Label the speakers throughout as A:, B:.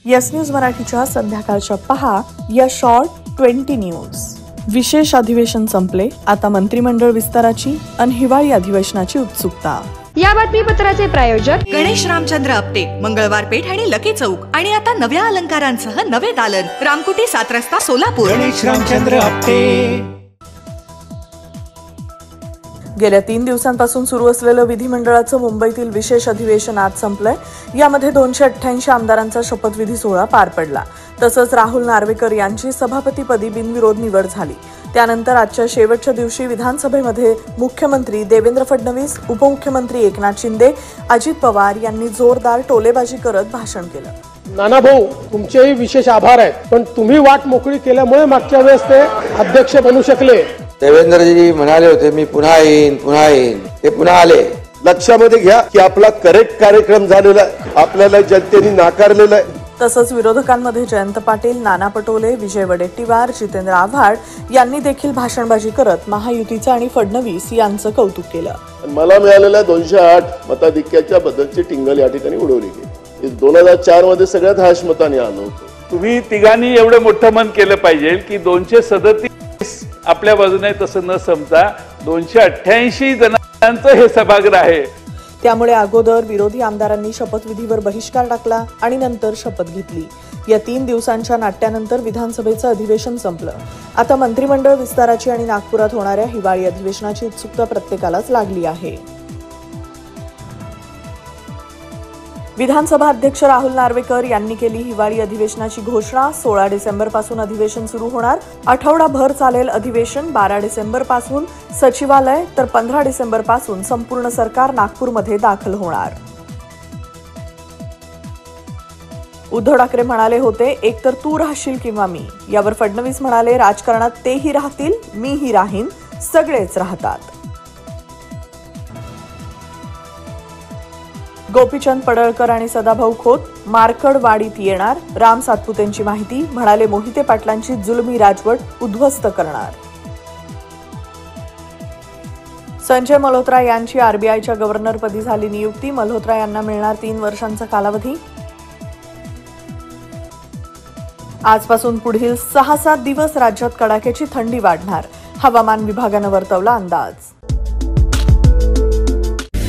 A: Yes news मराठीच्या संध्याकाळच्या पहा या शॉर्ट 20 न्यूज। विशेष अधिवेशन संपले, आता मंत्रिमंडळ विस्ताराची आणि हिवाळी अधिवेशनाची उत्सुकता।
B: या बातमीपत्राचे प्रायोजक
C: गणेश रामचंद्र आपटे, मंगळवार पेठ आणि लकी चौक, आणि आता नव्या अलंकारांसह नवे दालन, रामकुटी 7 रस्ता सोलापूर।
D: गणेश रामचंद्र आपटे।
A: गेल्या 3 दिवसांपासून सुरू असलेलं विधिमंडळाचं मुंबईतील विशेष अधिवेशन आज संपलंय। यामध्ये 288 आमदारांचा शपथविधी सोहळा पार पडला। तसंच राहुल नार्वेकर यांची सभापतीपदी बिनविरोध निवड झाली। त्यानंतर आजच्या शेवटच्या दिवशी विधानसभेमध्ये मुख्यमंत्री देवेंद्र फडणवीस, उपमुख्यमंत्री एकनाथ शिंदे, अजित पवार यांनी जोरदार टोलेबाजी करत भाषण केलं।
E: नाना भाऊ, तुमचेही विशेष आभार आहेत, पण तुम्ही वाट मोकळी केल्यामुळे मागच्या वेळेस ते अध्यक्ष बनू शकले।
F: देवेंद्रजी म्हणाले होते मी पुन्हा येईन, ते पुन्हा आले।
G: लक्षामध्ये घ्या की आपला करेक्ट कार्यक्रम झालेला आहे, आपल्याला जनतेने नाकारलेला आहे।
A: तसंच विरोधकांमध्ये जयंत पाटील, नाना पटोले, विजय वडेट्टीवार, जितेंद्र आव्हाड यांनी देखील भाषणबाजी करत महायुतीचं आणि फडणवीस यांचं कौतुक केलं।
G: मला मिळालेल्या 208 मताधिक्याच्या बद्दलची टिंगल या ठिकाणी उडवली गेली। 2004 मध्ये सगळ्यात हाश मताने आलो होतो।
H: तुम्ही तिघांनी एवढं मोठं मन केलं पाहिजे की 237 आपल्या बाजूने तसं न समजा 288 जणांचं हे सभागृह आहे।
A: त्यामुळे अगोदर विरोधी आमदारांनी शपथविधीवर बहिष्कार टाकला आणि नंतर शपथ घेतली। या 3 दिवसांच्या नाट्यानंतर विधानसभेचं अधिवेशन संपलं। आता मंत्रिमंडळ विस्ताराची आणि नागपुरात होणाऱ्या हिवाळी अधिवेशनाची उत्सुकता प्रत्येकालाच लागली आहे। विधानसभा अध्यक्ष राहुल नार्वेकर यांनी केली हिवाळी अधिवेशनाची घोषणा। 16 डिसेंबर पासून अधिवेशन सुरू होणार। आठवडाभर चालेल अधिवेशन। 12 डिसेंबर पासून सचिवालय तर 15 डिसेंबर पासून संपूर्ण सरकार नागपूरमध्ये दाखल होणार। उद्धव ठाकरे म्हणाले होते, एक तर तू राहशील किंवा मी। यावर फडणवीस म्हणाले, राजकारणात तेही राहतील, मीही राहीन, सगळेच राहतात। गोपीचंद पडळकर आणि सदाभाऊ खोत मार्कडवाडीत येणार। राम सातपुतेंची माहिती, म्हणाले मोहिते पाटलांची जुलमी राजवट उद्ध्वस्त करणार। संजय मल्होत्रा यांची आरबीआयच्या गव्हर्नरपदी झाली नियुक्ती। मल्होत्रा यांना मिळणार 3 वर्षांचा कालावधी। आजपासून पुढील 6-7 दिवस राज्यात कडाक्याची थंडी वाढणार, हवामान विभागानं वर्तवला अंदाज।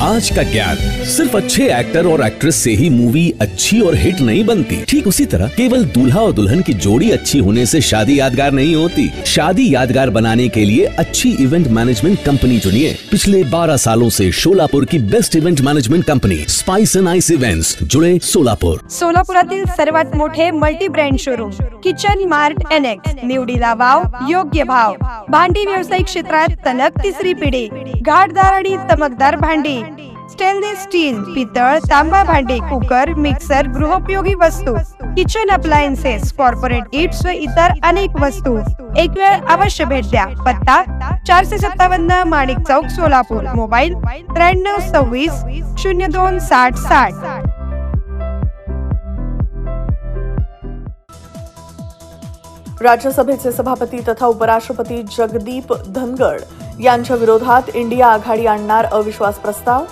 I: आज का ज्ञान, सिर्फ अच्छे एक्टर और एक्ट्रेस से ही मूवी अच्छी और हिट नहीं बनती। ठीक उसी तरह केवल दूल्हा और दुल्हन की जोड़ी अच्छी होने से शादी यादगार नहीं होती। शादी यादगार बनाने के लिए अच्छी इवेंट मैनेजमेंट कंपनी चुनिए। पिछले 12 सालों से सोलापुर की best event management company spice end ice events, जुड़े सोलापुर।
B: सोलापुरातील सर्वात मोठे multi brand showroom kitchen mart annex, निवडीला वाव, योग्य भाव। भांडी व्यावसायिक क्षेत्रात तलक 3री पिढी। घाटदार आणि चमकदार भांडी, स्टेनलेस स्टील, पितळ, तांबा भांडी, कुकर, मिक्सर, गृहोपयोगी वस्तू, किचन अप्लायन्सेस, कॉर्पोरेट गिफ्ट्स व इतर अनेक वस्तू। एक वेळ अवश्य भेट द्या। पत्ता 457 माणिक चौक, सोलापूर। मोबाईल 9326 02 60 60।
A: राज्यसभेचे सभापती तथा उपराष्ट्रपती जगदीप धनगड यांच्या विरोधात इंडिया आघाडी आणणार अविश्वास प्रस्ताव।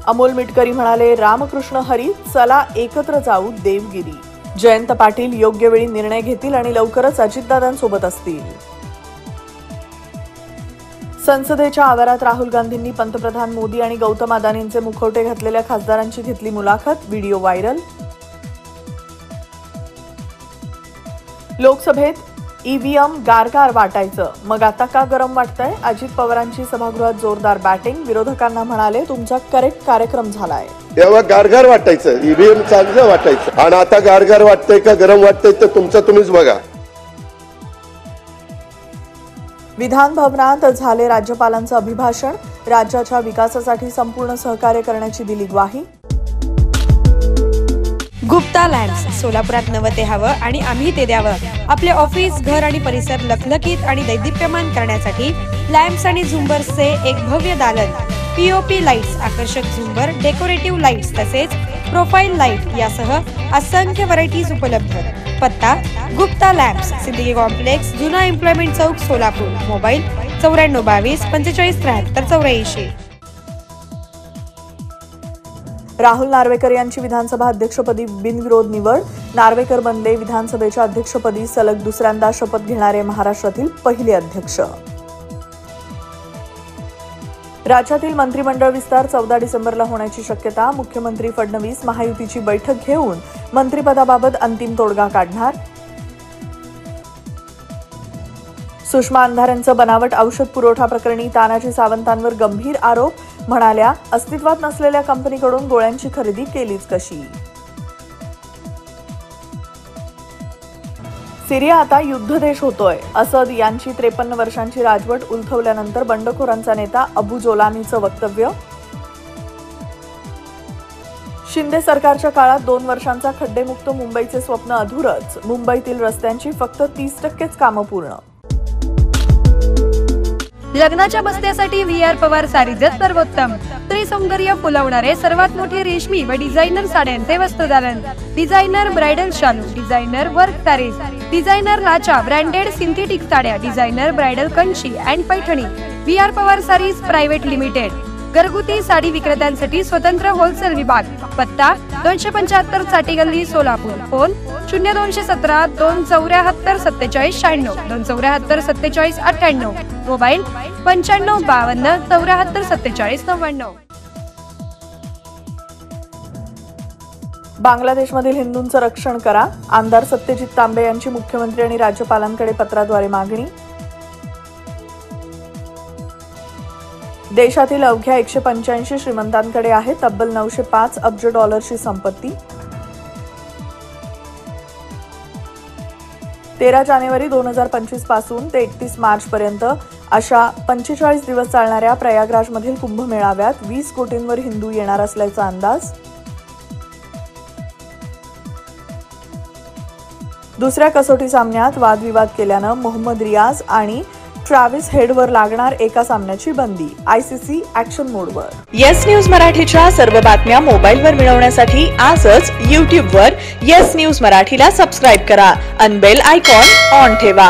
A: अमोल मिटकरी म्हणाले, रामकृष्ण हरी, चला एकत्र जाऊ देवगिरी। जयंत पाटील योग्य वेळी निर्णय घेतील आणि लवकरच अजितदादांसोबत असतील। संसदेच्या आवारात राहुल गांधींनी पंतप्रधान मोदी आणि गौतम अदानींचे मुखवटे घातलेल्या खासदारांची घेतली मुलाखत, व्हिडिओ व्हायरल। लोकसभेत ईव्हीएम गारगार वाटायचं, मग आता का गरम वाटतंय? अजित पवारांची सभागृहात जोरदार बॅटिंग। विरोधकांना म्हणाले, तुमचा करेक्ट कार्यक्रम झालाय।
G: तेव्हा गारगार वाटायचं, ईव्हीएम चांगलं वाटायचं, आणि आता गारगार वाटतंय का गरम वाटतंय तर तुमचं तुम्हीच बघा।
A: विधान भवनात झाले राज्यपालांचं अभिभाषण। राज्याच्या विकासासाठी संपूर्ण सहकार्य करण्याची दिली ग्वाही।
B: गुप्ता लॅम्प्स, सोलापुरात नवं ते हवं आणि आम्ही ते द्यावं। आपले ऑफिस, घर आणि परिसर लखलखीत आणि दैदिप्यमान करण्यासाठी लॅम्प्स आणि झुंबर्सचे एक भव्य दालन। पीओपी लाईट्स, आकर्षक झुंबर, डेकोरेटिव्ह लाईट्स तसेच प्रोफाईल लाईट यासह असंख्य व्हरायटीज उपलब्ध। पत्ता गुप्ता लॅम्प्स, सिद्दीकी कॉम्प्लेक्स, जुना एम्प्लॉयमेंट चौक, सोलापूर। मोबाईल 9422 45 73 84।
A: राहुल नार्वेकर यांची विधानसभा अध्यक्षपदी बिनविरोध निवड. नार्वेकर बनले विधानसभेच्या अध्यक्षपदी सलग दुसऱ्यांदा शपथ घेणारे महाराष्ट्रातील पहिले अध्यक्ष. राज्यातील मंत्रिमंडळ विस्तार 14 डिसेंबरला होण्याची शक्यता. मुख्यमंत्री फडणवीस महायुतीची बैठक घेऊन मंत्रिपदाबाबत अंतिम तोडगा काढणार. सुषमा अंधारेंचं बनावट औषध पुरवठा प्रकरणी तानाजी सावंतांवर गंभीर आरोप. म्हणाल्या, अस्तित्वात नसलेल्या कंपनीकडून गोळ्यांची खरेदी केलीच कशी. सिरिया आता युद्धदेश होतोय. असद यांची 53 वर्षांची राजवट उलथवल्यानंतर बंडखोरांचा नेता अबू जोलानीचं वक्तव्य. शिंदे सरकारच्या काळात 2 वर्षांचा खड्डेमुक्त मुंबईचे स्वप्न अधुरच. मुंबईतील रस्त्यांची फक्त 30% कामं पूर्ण.
B: लग्नाच्या बस्त्यासाठी VR पवार सारीजच सर्वोत्तम. स्त्री सौंदर्य फुलवणारे सर्वात मोठे रेशमी व डिझायनर साड्यांचे वस्त्रदालन. डिझायनर ब्रायडल शालू, डिझायनर वर्क सारीज, डिझायनर लाचा, ब्रँडेड सिंथेटिक साड्या, designer bridal Kanchi and Paithani. VR Pawar saris private limited. घरगुती साडी विक्रेत्यांसाठी स्वतंत्र होलसेल विभाग. पत्ता 275 साठी गल्ली, सोलापूर. फोन 0217 274 47 96, 274 47 98. मोबाईल 95 52 74 47 99.
A: बांगलादेशमधील हिंदूंचं रक्षण करा. आमदार सत्यजित तांबे यांची मुख्यमंत्री आणि राज्यपालांकडे पत्राद्वारे मागणी. देशातील अवघ्या 185 श्रीमंतांकडे आहे तब्बल $905 अब्ज संपत्ती. 13 जानेवारी 2025 पासून ते 31 मार्च पर्यंत अशा 45 दिवस चालणाऱ्या प्रयागराजमधील कुंभमेळाव्यात 20 कोटींवर हिंदू येणार असल्याचा अंदाज. दुसऱ्या कसोटी सामन्यात वादविवाद केल्यानं मोहम्मद रियाज आणि ट्रॅव्हिस हेडवर लागणार एका सामन्याची बंदी. ICC ऍक्शन मोडवर.
J: येस न्यूज मराठीच्या सर्व बातम्या मोबाईलवर मिळवण्यासाठी आजच YouTubeवर येस न्यूज मराठीला सबस्क्राईब करा. अन बेल आयकॉन ऑन ठेवा.